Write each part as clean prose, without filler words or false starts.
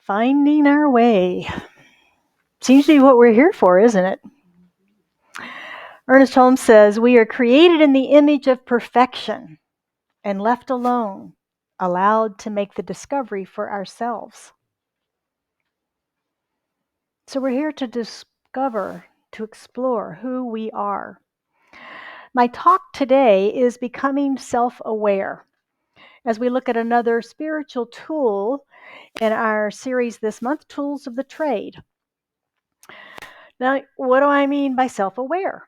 Finding our way. Seems to be what we're here for, isn't it? Ernest Holmes says, we are created in the image of perfection and left alone, allowed to make the discovery for ourselves. So we're here to discover, to explore who we are. My talk today is becoming self-aware, as we look at another spiritual tool in our series this month, Tools of the Trade. Now, what do I mean by self-aware?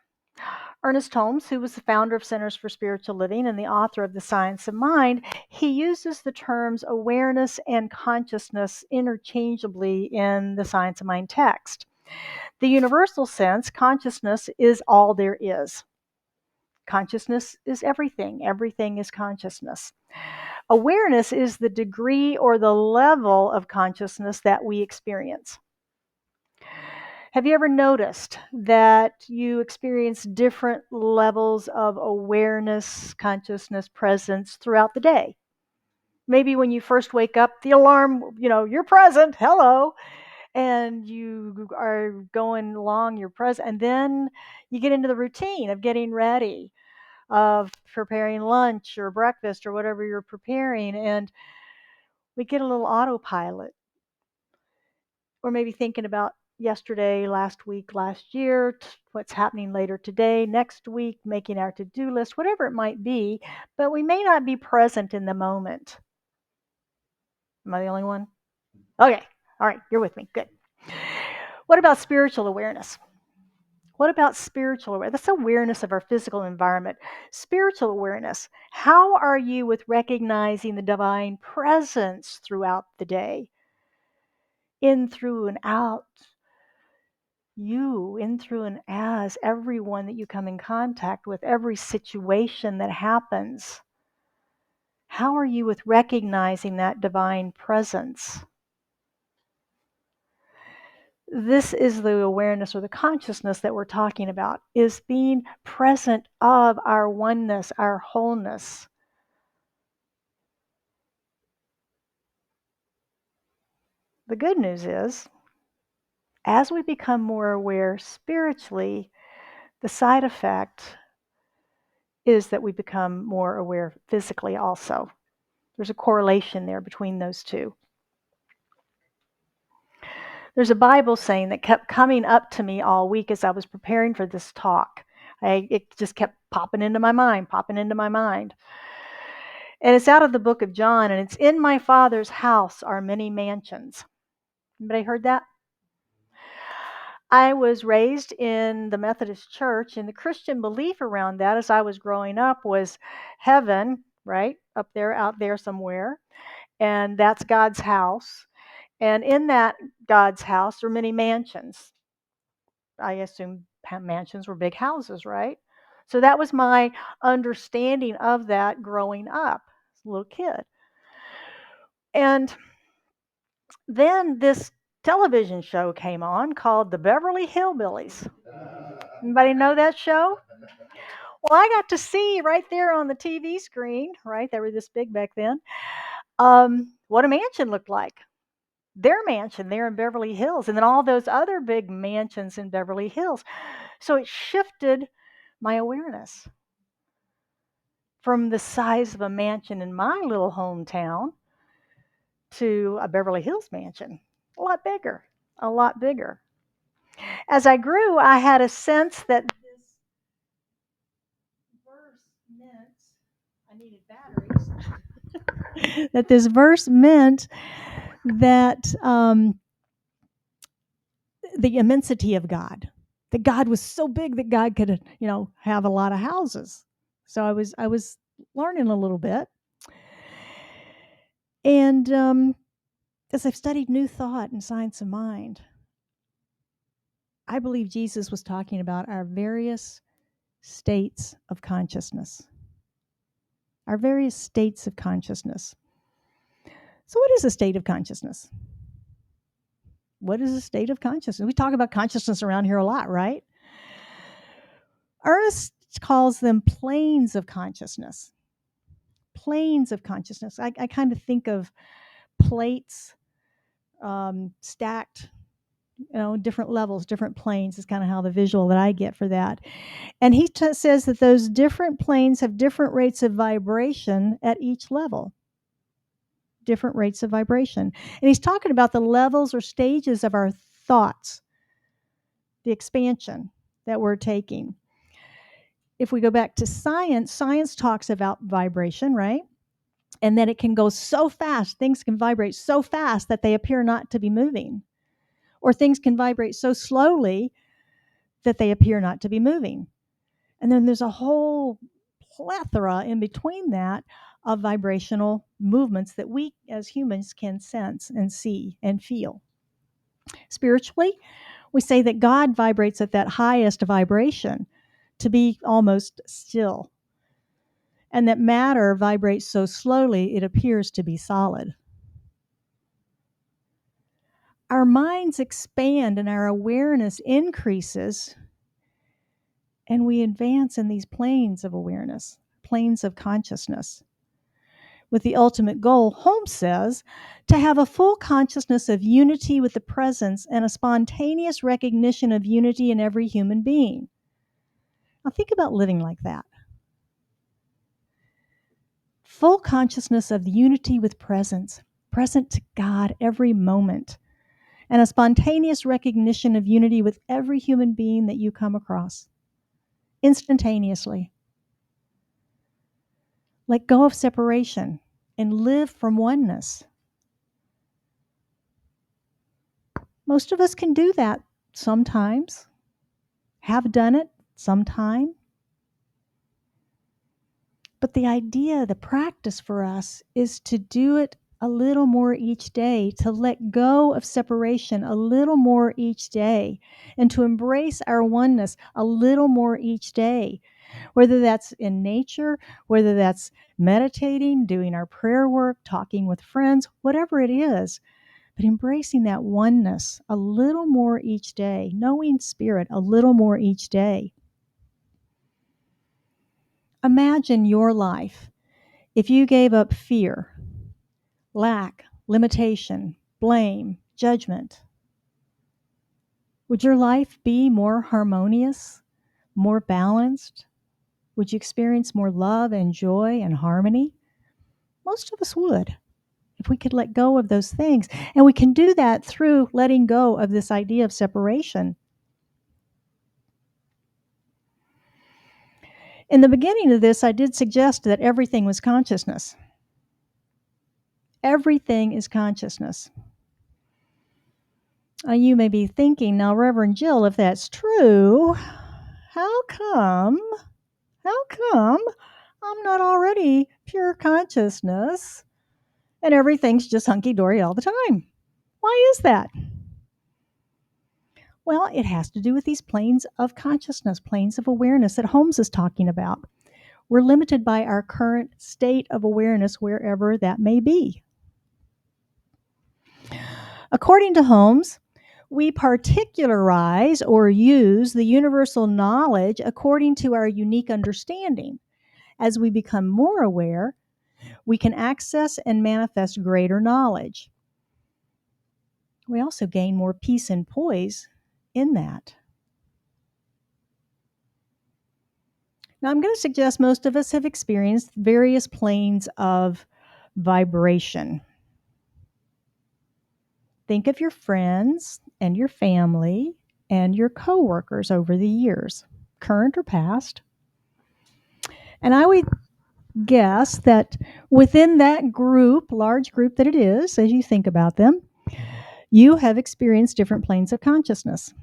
Ernest Holmes, who was the founder of Centers for Spiritual Living and the author of The Science of Mind, he uses the terms awareness and consciousness interchangeably in the Science of Mind text. The universal sense, consciousness is all there is. Consciousness is everything. Everything is consciousness. Awareness is the degree or the level of consciousness that we experience. Have you ever noticed that you experience different levels of awareness, consciousness, presence throughout the day? Maybe when you first wake up, the alarm, you're present, hello, and you are going along, you're present, and then you get into the routine of getting ready, of preparing lunch or breakfast or whatever you're preparing, and we get a little autopilot. Or maybe thinking about yesterday, last week, last year, what's happening later today, next week, making our to-do list, whatever it might be, but we may not be present in the moment. Am I the only one? Okay. All right. You're with me. Good. What about spiritual awareness? What about spiritual awareness? That's awareness of our physical environment. Spiritual awareness. How are you with recognizing the divine presence throughout the day? In, through, and out. You, in, through, and as everyone that you come in contact with, every situation that happens. How are you with recognizing that divine presence? This is the awareness or the consciousness that we're talking about, is being present of our oneness, our wholeness. The good news is, as we become more aware spiritually, the side effect is that we become more aware physically also. There's a correlation there between those two. There's a Bible saying that kept coming up to me all week as I was preparing for this talk. It just kept popping into my mind. And it's out of the book of John, and it's, in my Father's house are many mansions. Anybody heard that? I was raised in the Methodist Church, and the Christian belief around that as I was growing up was heaven, right? Up there, out there somewhere. And that's God's house. And in that God's house are many mansions. I assume mansions were big houses, right? So that was my understanding of that growing up as a little kid. And then this television show came on called The Beverly Hillbillies. Anybody know that show? Well, I got to see right there on the TV screen, right? They were this big back then, what a mansion looked like. Their mansion there in Beverly Hills, and then all those other big mansions in Beverly Hills. So it shifted my awareness from the size of a mansion in my little hometown to a Beverly Hills mansion. A lot bigger, a lot bigger. As I grew, I had a sense that this verse meant, I needed batteries, that this verse meant that the immensity of God, that God was so big that God could, have a lot of houses. So I was learning a little bit. And as I've studied New Thought and Science of Mind, I believe Jesus was talking about our various states of consciousness. Our various states of consciousness. So what is a state of consciousness? What is a state of consciousness? We talk about consciousness around here a lot, right? Ernest calls them planes of consciousness. Planes of consciousness. I kind of think of plates stacked, different levels, different planes is kind of how the visual that I get for that. And he says that those different planes have different rates of vibration at each level, different rates of vibration. And he's talking about the levels or stages of our thoughts, the expansion that we're taking. If we go back to science, science talks about vibration, right? And that it can go so fast, things can vibrate so fast that they appear not to be moving. Or things can vibrate so slowly that they appear not to be moving. And then there's a whole plethora in between that of vibrational movements that we as humans can sense and see and feel. Spiritually, we say that God vibrates at that highest vibration to be almost still, and that matter vibrates so slowly it appears to be solid. Our minds expand and our awareness increases, and we advance in these planes of awareness, planes of consciousness, with the ultimate goal, Holmes says, to have a full consciousness of unity with the presence and a spontaneous recognition of unity in every human being. Now think about living like that. Full consciousness of the unity with presence, present to God every moment, and a spontaneous recognition of unity with every human being that you come across, instantaneously. Let go of separation and live from oneness. Most of us can do that sometimes, have done it sometime. But the idea, the practice for us is to do it a little more each day, to let go of separation a little more each day, and to embrace our oneness a little more each day. Whether that's in nature, whether that's meditating, doing our prayer work, talking with friends, whatever it is, but embracing that oneness a little more each day, knowing spirit a little more each day. Imagine your life if you gave up fear, lack, limitation, blame, judgment. Would your life be more harmonious, more balanced? Would you experience more love and joy and harmony? Most of us would, if we could let go of those things. And we can do that through letting go of this idea of separation. In the beginning of this, I did suggest that everything was consciousness. Everything is consciousness. You may be thinking, now, Reverend Jill, if that's true, how come I'm not already pure consciousness and everything's just hunky-dory all the time? Why is that? Well, it has to do with these planes of consciousness, planes of awareness that Holmes is talking about. We're limited by our current state of awareness, wherever that may be. According to Holmes, we particularize or use the universal knowledge according to our unique understanding. As we become more aware, we can access and manifest greater knowledge. We also gain more peace and poise in that. Now, I'm going to suggest most of us have experienced various planes of vibration. Think of your friends and your family and your coworkers over the years, current or past. And I would guess that within that group, large group that it is, as you think about them, you have experienced different planes of consciousness.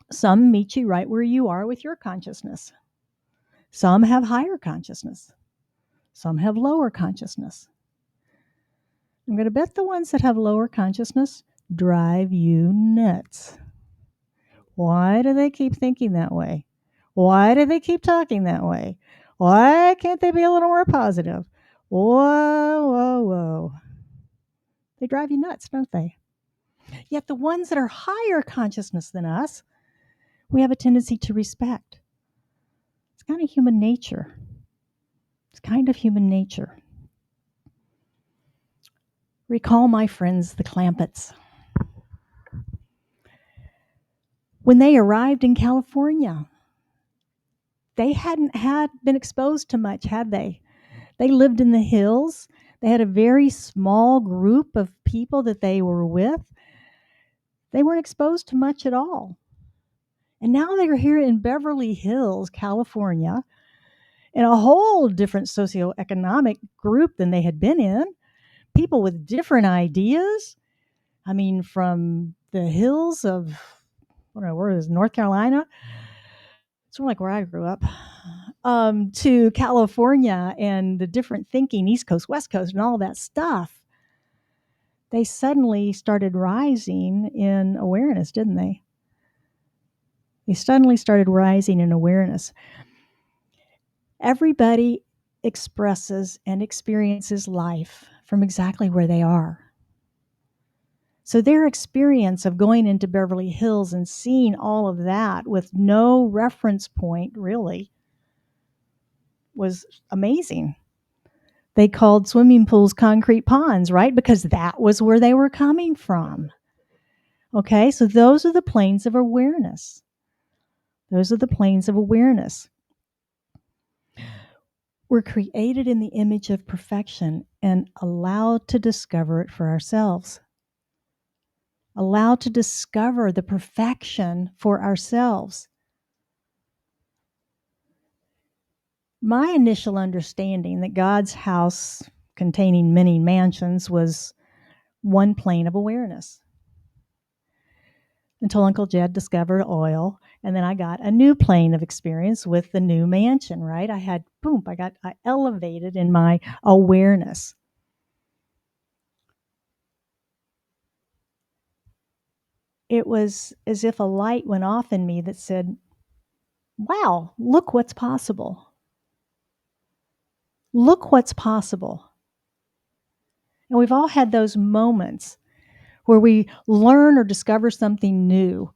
Some meet you right where you are with your consciousness. Some have higher consciousness. Some have lower consciousness. I'm going to bet the ones that have lower consciousness drive you nuts. Why do they keep thinking that way? Why do they keep talking that way? Why can't they be a little more positive? Whoa. They drive you nuts, don't they? Yet the ones that are higher consciousness than us, we have a tendency to respect. It's kind of human nature. Recall my friends, the Clements. When they arrived in California, they hadn't been exposed to much, had they? They lived in the hills. They had a very small group of people that they were with. They weren't exposed to much at all. And now they're here in Beverly Hills, California, in a whole different socioeconomic group than they had been in. People with different ideas. I mean, from the hills of, I don't know, where is North Carolina? It's more like where I grew up, to California and the different thinking, East Coast, West Coast, and all that stuff. They suddenly started rising in awareness, didn't they? They suddenly started rising in awareness. Everybody expresses and experiences life from exactly where they are. So their experience of going into Beverly Hills and seeing all of that with no reference point really was amazing. They called swimming pools concrete ponds, right? Because that was where they were coming from. Okay, so those are the planes of awareness. Those are the planes of awareness. We're created in the image of perfection and allowed to discover it for ourselves. Allowed to discover the perfection for ourselves. My initial understanding that God's house containing many mansions was one plane of awareness. Until Uncle Jed discovered oil, and then I got a new plane of experience with the new mansion, right? I elevated in my awareness. It was as if a light went off in me that said, wow, look what's possible. Look what's possible. And we've all had those moments where we learn or discover something new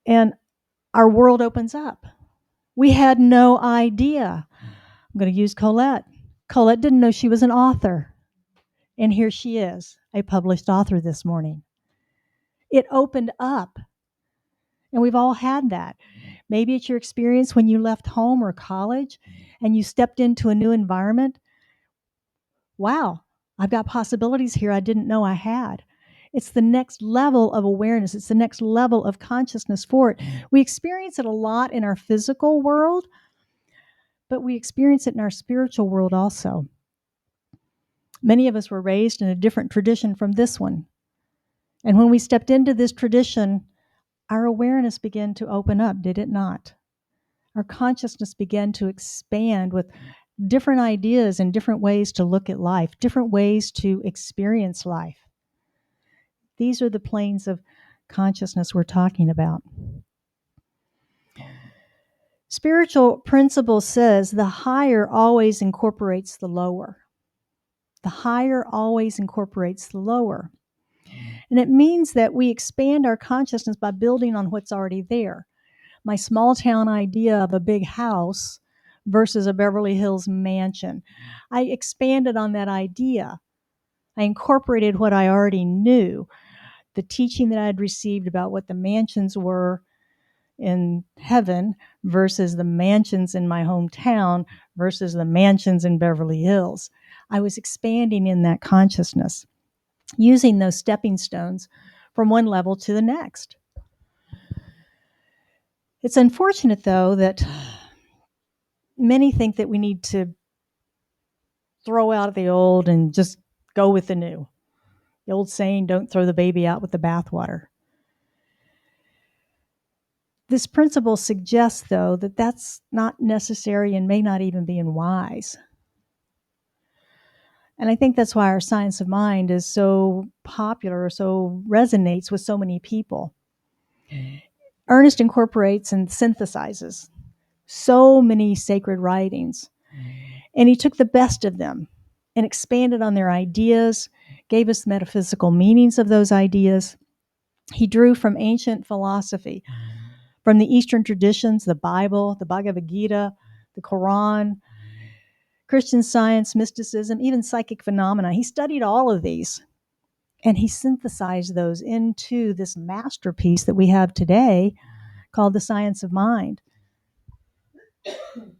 and our world opens up. We had no idea. I'm going to use Colette. Colette didn't know she was an author. And here she is, a published author this morning. It opened up. And we've all had that. Maybe it's your experience when you left home or college and you stepped into a new environment. Wow, I've got possibilities here I didn't know I had. It's the next level of awareness. It's the next level of consciousness for it. We experience it a lot in our physical world, but we experience it in our spiritual world also. Many of us were raised in a different tradition from this one. And when we stepped into this tradition, our awareness began to open up, did it not? Our consciousness began to expand with different ideas and different ways to look at life, different ways to experience life. These are the planes of consciousness we're talking about. Spiritual principle says the higher always incorporates the lower. The higher always incorporates the lower. And it means that we expand our consciousness by building on what's already there. My small town idea of a big house versus a Beverly Hills mansion. I expanded on that idea. I incorporated what I already knew, the teaching that I had received about what the mansions were in heaven versus the mansions in my hometown versus the mansions in Beverly Hills. I was expanding in that consciousness, using those stepping stones from one level to the next. It's unfortunate, though, that many think that we need to throw out the old and just go with the new. The old saying, don't throw the baby out with the bathwater. This principle suggests, though, that that's not necessary and may not even be wise. And I think that's why our science of mind is so popular, or so resonates with so many people. Ernest incorporates and synthesizes so many sacred writings, and he took the best of them and expanded on their ideas, gave us metaphysical meanings of those ideas. He drew from ancient philosophy, from the Eastern traditions, the Bible, the Bhagavad Gita, the Quran, Christian Science, mysticism, even psychic phenomena. He studied all of these and he synthesized those into this masterpiece that we have today called the science of mind.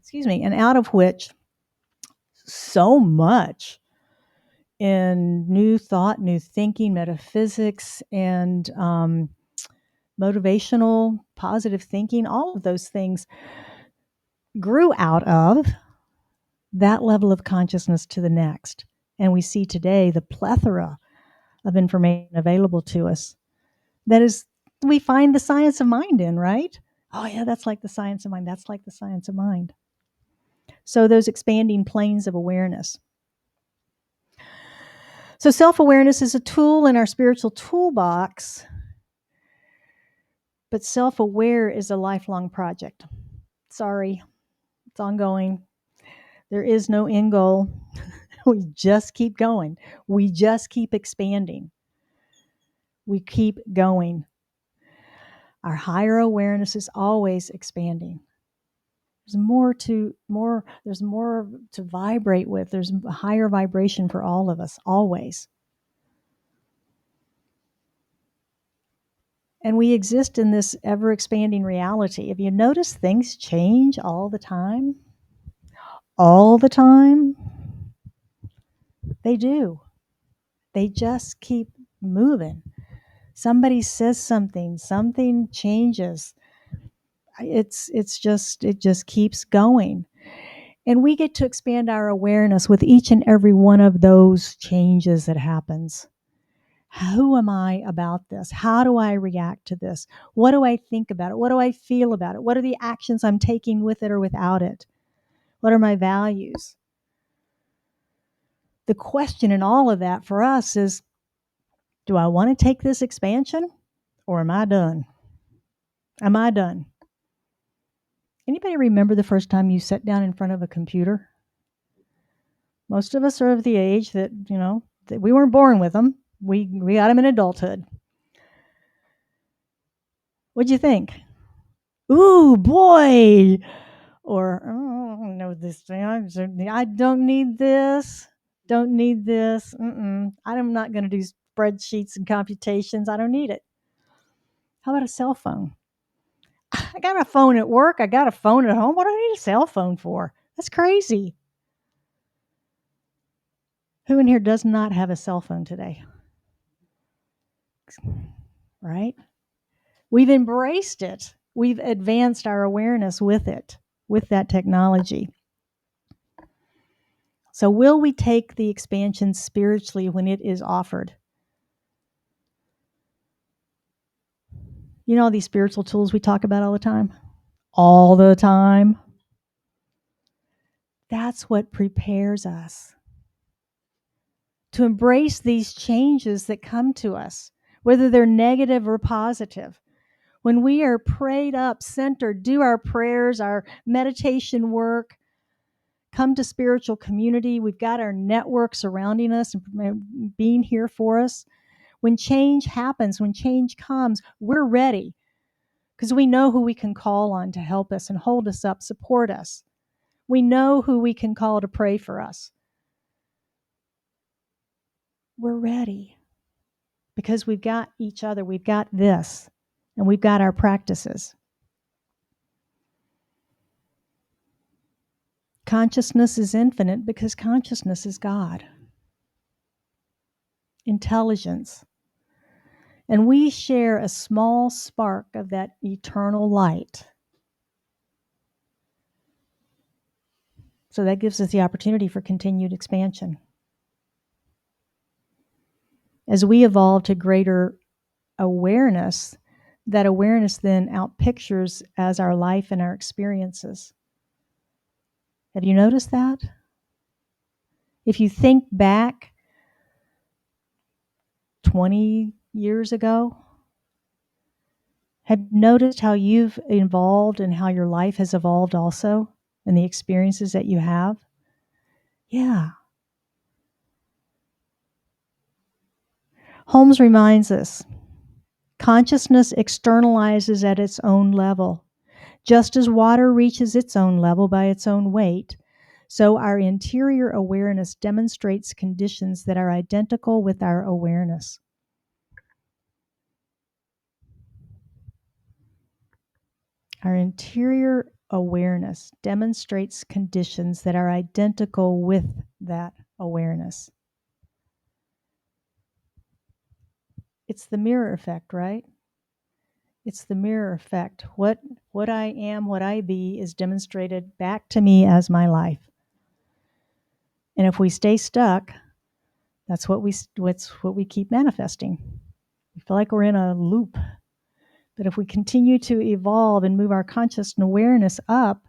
Excuse me, and out of which so much in new thought, new thinking, metaphysics, and motivational, positive thinking, all of those things grew out of that level of consciousness to the next. And we see today the plethora of information available to us that is, we find the science of mind in, right? Oh, yeah, that's like the science of mind. That's like the science of mind. So, those expanding planes of awareness. So, self awareness is a tool in our spiritual toolbox, but self aware is a lifelong project. Sorry, it's ongoing. There is no end goal. We just keep going. We just keep expanding. We keep going. Our higher awareness is always expanding. There's more to vibrate with. There's a higher vibration for all of us, always. And we exist in this ever expanding reality. If you notice, things change all the time. All the time. They do. They just keep moving. Somebody says something changes. It just keeps going. And we get to expand our awareness with each and every one of those changes that happens. Who am I about this? How do I react to this? What do I think about it? What do I feel about it? What are the actions I'm taking with it or without it? What are my values? The question in all of that for us is, do I want to take this expansion or am I done? Am I done? Anybody remember the first time you sat down in front of a computer? Most of us are of the age that, that we weren't born with them. We got them in adulthood. What'd you think? Ooh, boy! Or, oh, no, this thing, I don't need this. Don't need this. I'm not going to do spreadsheets and computations. I don't need it. How about a cell phone? I got a phone at work. I got a phone at home. What do I need a cell phone for? That's crazy. Who in here does not have a cell phone today? Right? We've embraced it. We've advanced our awareness with it, with that technology. So will we take the expansion spiritually when it is offered? You know all these spiritual tools we talk about all the time? All the time. That's what prepares us to embrace these changes that come to us, whether they're negative or positive. When we are prayed up, centered, do our prayers, our meditation work, come to spiritual community, we've got our network surrounding us and being here for us. When change happens, when change comes, we're ready because we know who we can call on to help us and hold us up, support us. We know who we can call to pray for us. We're ready because we've got each other, we've got this, and we've got our practices. Consciousness is infinite because consciousness is God. Intelligence. And we share a small spark of that eternal light. So that gives us the opportunity for continued expansion. As we evolve to greater awareness, that awareness then outpictures as our life and our experiences. Have you noticed that? If you think back 20 years ago, have you noticed how you've evolved and how your life has evolved also and the experiences that you have? Yeah. Holmes reminds us, consciousness externalizes at its own level. Just as water reaches its own level by its own weight, So our interior awareness demonstrates conditions that are identical with our awareness. Our interior awareness demonstrates conditions that are identical with that awareness. It's the mirror effect, right? It's the mirror effect. What I am, what I be is demonstrated back to me as my life. And if we stay stuck, that's what we keep manifesting. We feel like we're in a loop. But if we continue to evolve and move our conscious awareness up,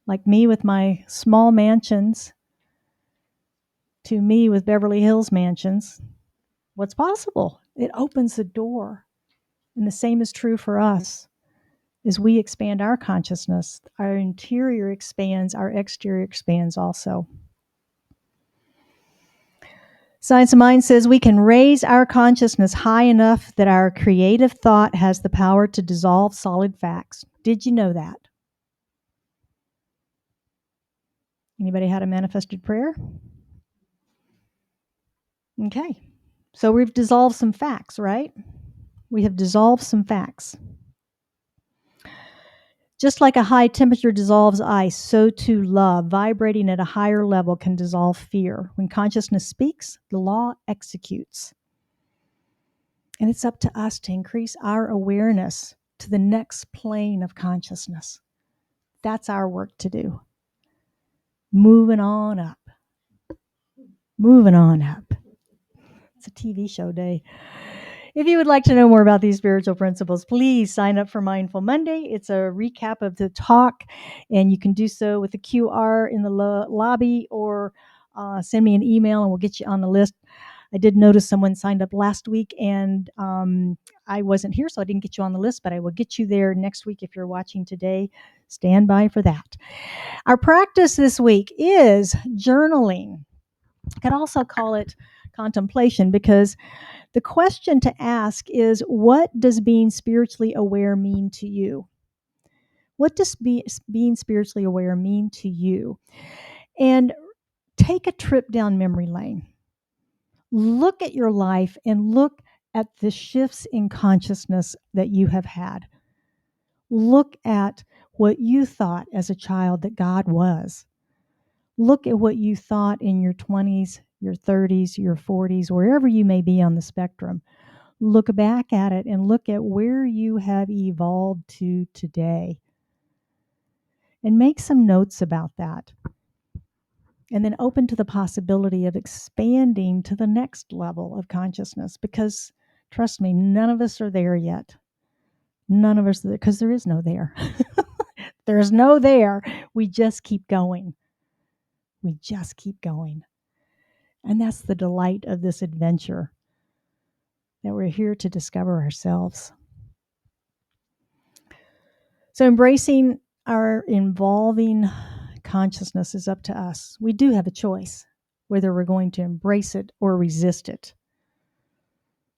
like me with my small mansions to me with Beverly Hills mansions, what's possible? It opens the door. And the same is true for us. As we expand our consciousness, our interior expands, our exterior expands also. Science of Mind says we can raise our consciousness high enough that our creative thought has the power to dissolve solid facts. Did you know that? Anybody had a manifested prayer? Okay. So we've dissolved some facts, right? We have dissolved some facts. Just like a high temperature dissolves ice, so too love, vibrating at a higher level, can dissolve fear. When consciousness speaks, the law executes. And it's up to us to increase our awareness to the next plane of consciousness. That's our work to do. Moving on up. Moving on up. It's a TV show day. If you would like to know more about these spiritual principles, please sign up for Mindful Monday. It's a recap of the talk, and you can do so with the QR in the lobby or send me an email and we'll get you on the list. I did notice someone signed up last week, and I wasn't here, so I didn't get you on the list, but I will get you there next week if you're watching today. Stand by for that. Our practice this week is journaling. I could also call it contemplation, because the question to ask is, what does being spiritually aware mean to you? What does being spiritually aware mean to you? And take a trip down memory lane. Look at your life and look at the shifts in consciousness that you have had. Look at what you thought as a child that God was. Look at what you thought in your 20s, your 30s, your 40s, wherever you may be on the spectrum. Look back at it and look at where you have evolved to today. And make some notes about that. And then open to the possibility of expanding to the next level of consciousness, because trust me, none of us are there yet. None of us are there, because there is no there. There's no there. We just keep going. We just keep going. And that's the delight of this adventure, that we're here to discover ourselves. So embracing our involving consciousness is up to us. We do have a choice whether we're going to embrace it or resist it.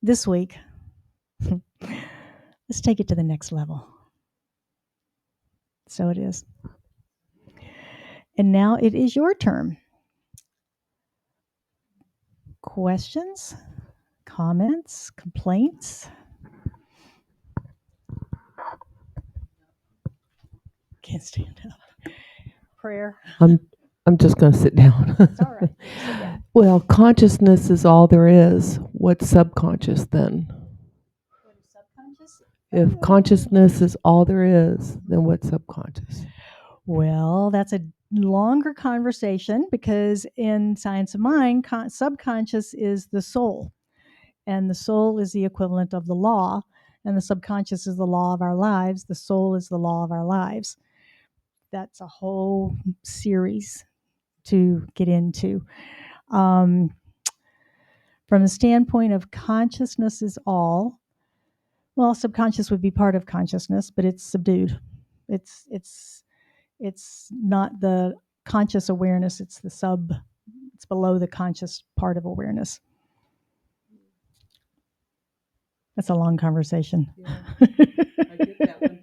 This week, let's take it to the next level. So it is. And now it is your turn. Questions, comments, complaints? Can't stand up. Prayer. I'm just going to sit down. It's all right. Sit down. Well, consciousness is all there is. What's subconscious then? What is subconscious? If consciousness is all there is, then what's subconscious? Well, that's a longer conversation, because in Science of Mind, subconscious is the soul, and the soul is the equivalent of the law, and the subconscious is the law of our lives. The soul is the law of our lives. That's a whole series to get into. From the standpoint of consciousness is all, well, subconscious would be part of consciousness, but it's subdued. It's not the conscious awareness, it's below the conscious part of awareness. That's a long conversation. Yeah, I get that one.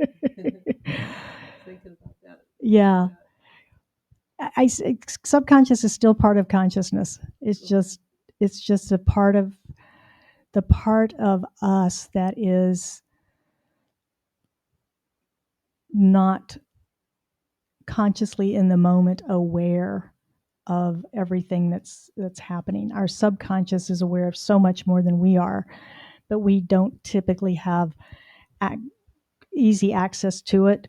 Thinking about that. Yeah. subconscious is still part of consciousness. It's just a part of the part of us that is not consciously in the moment aware of everything that's happening. Our subconscious is aware of so much more than we are, but we don't typically have easy access to it.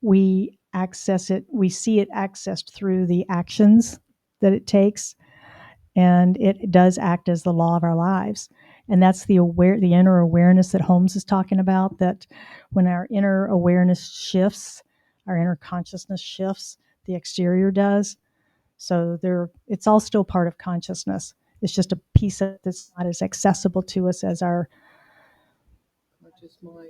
We access it, we see it accessed through the actions that it takes, and it does act as the law of our lives. And that's the inner awareness that Holmes is talking about, that when our inner awareness shifts, our inner consciousness shifts, the exterior does. So it's all still part of consciousness. It's just a piece of it that's not as accessible to us as our conscious mind.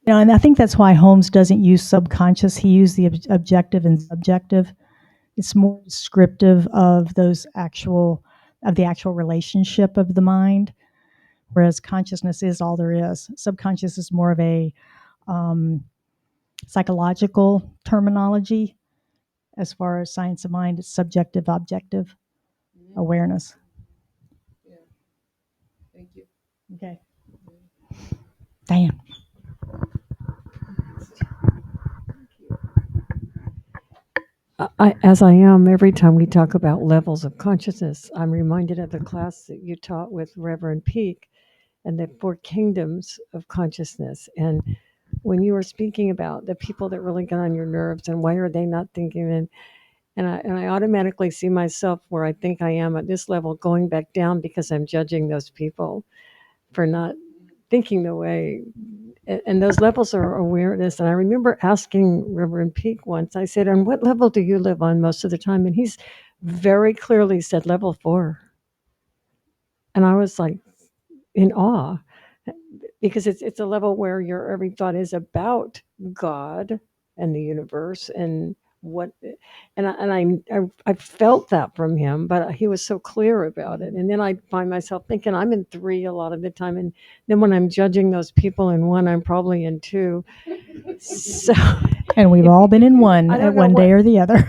and I think that's why Holmes doesn't use subconscious. He used the objective and subjective. It's more descriptive of the actual relationship of the mind, whereas consciousness is all there is. Subconscious is more of a psychological terminology. As far as science of mind, it's subjective, objective awareness. Yeah. Thank you. Okay. Diane. As I am every time we talk about levels of consciousness, I'm reminded of the class that you taught with Reverend Peake and the four kingdoms of consciousness. And when you were speaking about the people that really get on your nerves and why are they not thinking, and I automatically see myself where I think I am at this level going back down because I'm judging those people for not thinking the way. And those levels are awareness. And I remember asking Reverend Peake once, I said, "On what level do you live on most of the time?" And he's very clearly said level 4. And I was like in awe because it's a level where your every thought is about God and the universe and what, I felt that from him, but he was so clear about it. And then I find myself thinking I'm in 3 a lot of the time, and then when I'm judging those people in 1, I'm probably in 2. So, And we've all been in one I at don't know one day or the other.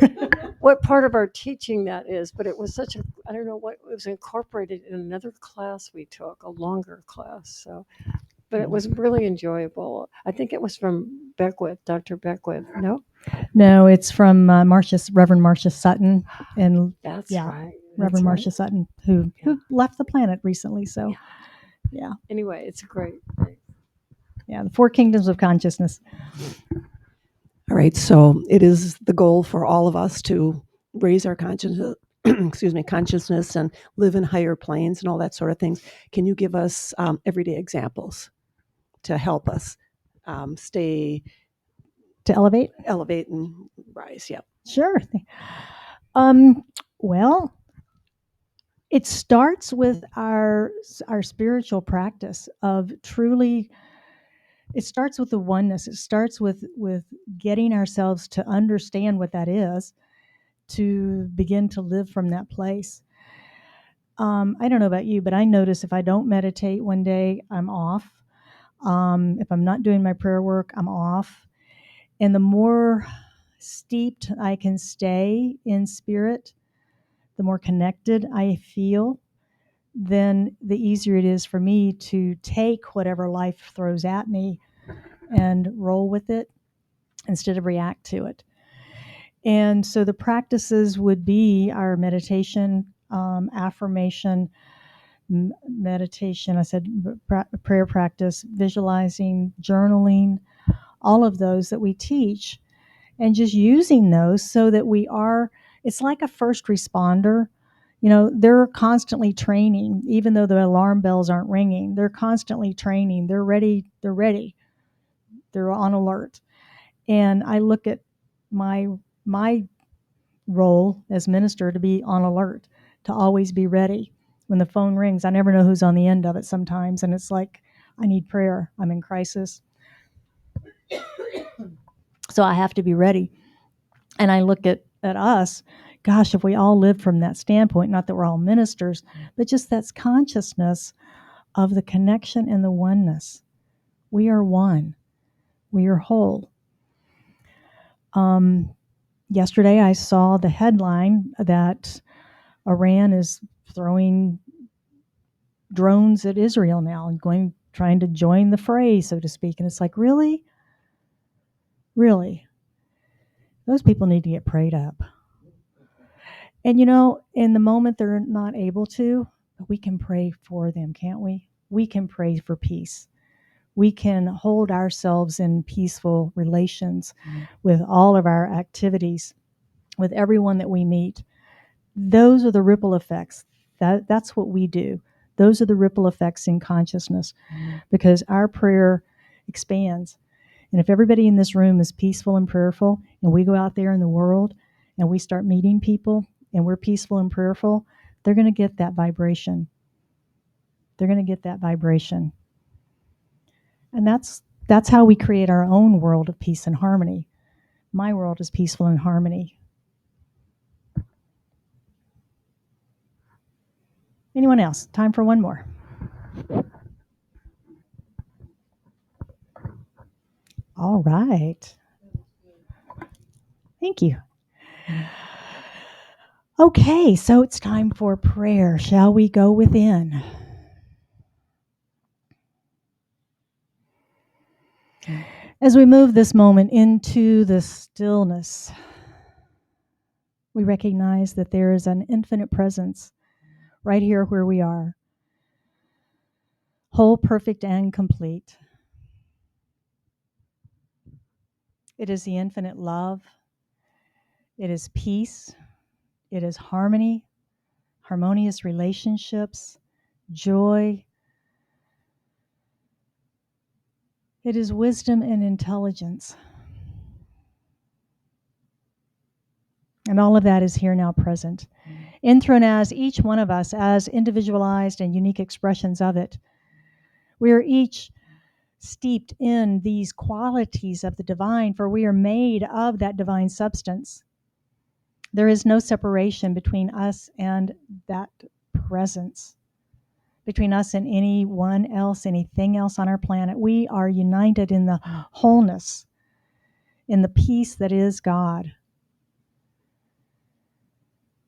what part of our teaching that is, but it was such a, I don't know what, it was incorporated in another class we took, a longer class. So, but it was really enjoyable. I think it was from Beckwith, Dr. Beckwith. No, No, it's from Reverend Marcia Sutton, and that's yeah, right. Reverend That's Marcia right. Sutton, who left the planet recently. So, yeah, Anyway, it's great. yeah, the four kingdoms of consciousness. All right, so it is the goal for all of us to raise our consciousness, consciousness, and live in higher planes and all that sort of things. Can you give us everyday examples to help us stay, To elevate? elevate, and rise? Yep. Sure. Well, it starts with our spiritual practice of truly. It starts with the oneness. It starts with getting ourselves to understand what that is, to begin to live from that place. I don't know about you, but I notice if I don't meditate one day, I'm off. If I'm not doing my prayer work, I'm off. And the more steeped I can stay in spirit, the more connected I feel, then the easier it is for me to take whatever life throws at me and roll with it instead of react to it. And so the practices would be our meditation, affirmation, meditation, I said prayer practice, visualizing, journaling, all of those that we teach, and just using those so that it's like a first responder. They're constantly training, even though the alarm bells aren't ringing. They're constantly training. They're ready. They're on alert. And I look at my role as minister to be on alert, to always be ready. When the phone rings, I never know who's on the end of it sometimes. And it's like, I need prayer. I'm in crisis. So I have to be ready. And I look at us, gosh, if we all lived from that standpoint, not that we're all ministers, but just that's consciousness of the connection and the oneness. We are one. We are whole. Yesterday, I saw the headline that Iran is throwing drones at Israel now and trying to join the fray, so to speak. And it's like, really? Really? Those people need to get prayed up. And in the moment they're not able to, we can pray for them, can't we? We can pray for peace. We can hold ourselves in peaceful relations with all of our activities, with everyone that we meet. Those are the ripple effects. That's what we do. Those are the ripple effects in consciousness, because our prayer expands. And if everybody in this room is peaceful and prayerful, and we go out there in the world and we start meeting people and we're peaceful and prayerful, they're going to get that vibration. They're going to get that vibration. And that's how we create our own world of peace and harmony. My world is peaceful and harmony. Anyone else? Time for one more. All right. Thank you. Okay, so it's time for prayer. Shall we go within? As we move this moment into the stillness, we recognize that there is an infinite presence right here where we are, whole, perfect, and complete. It is the infinite love. It is peace. It is harmony, harmonious relationships, joy. It is wisdom and intelligence. And all of that is here now present. Enthroned as each one of us as individualized and unique expressions of it. We are each steeped in these qualities of the divine, for we are made of that divine substance. There is no separation between us and that presence, between us and anyone else, anything else on our planet. We are united in the wholeness, in the peace that is God.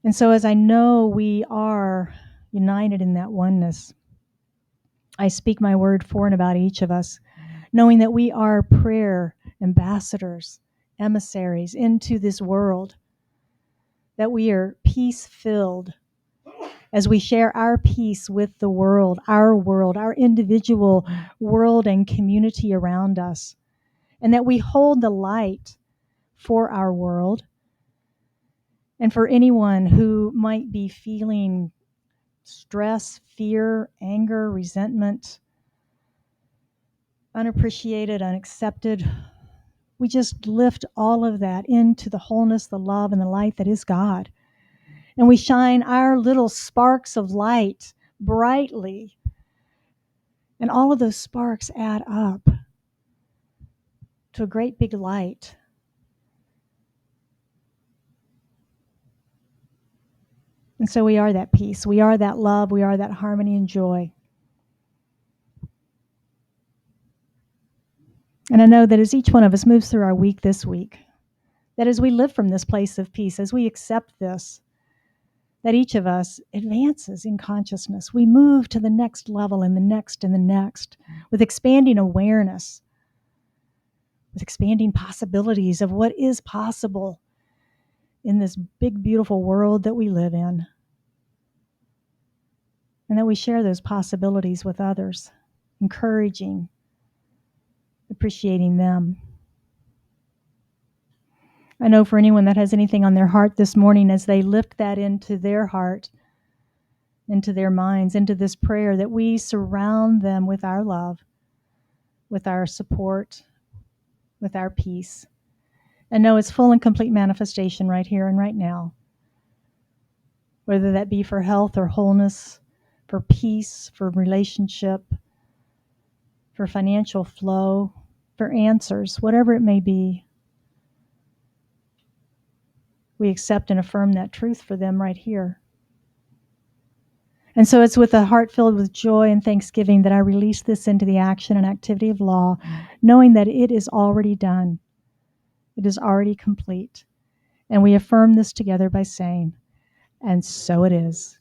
And so as I know we are united in that oneness, I speak my word for and about each of us, knowing that we are prayer ambassadors, emissaries into this world, that we are peace-filled as we share our peace with the world, our individual world and community around us, and that we hold the light for our world and for anyone who might be feeling stress, fear, anger, resentment, unappreciated, unaccepted. We just lift all of that into the wholeness, the love, and the light that is God. And we shine our little sparks of light brightly. And all of those sparks add up to a great big light. And so we are that peace. We are that love. We are that harmony and joy. And I know that as each one of us moves through our week this week, that as we live from this place of peace, as we accept this, that each of us advances in consciousness. We move to the next level and the next and the next with expanding awareness, with expanding possibilities of what is possible in this big, beautiful world that we live in. And that we share those possibilities with others, encouraging, appreciating them. I know for anyone that has anything on their heart this morning, as they lift that into their heart, into their minds, into this prayer, that we surround them with our love, with our support, with our peace, and know its full and complete manifestation right here and right now. Whether that be for health or wholeness, for peace, for relationship, for financial flow, for answers, whatever it may be. We accept and affirm that truth for them right here. And so it's with a heart filled with joy and thanksgiving that I release this into the action and activity of law, knowing that it is already done. It is already complete. And we affirm this together by saying, and so it is.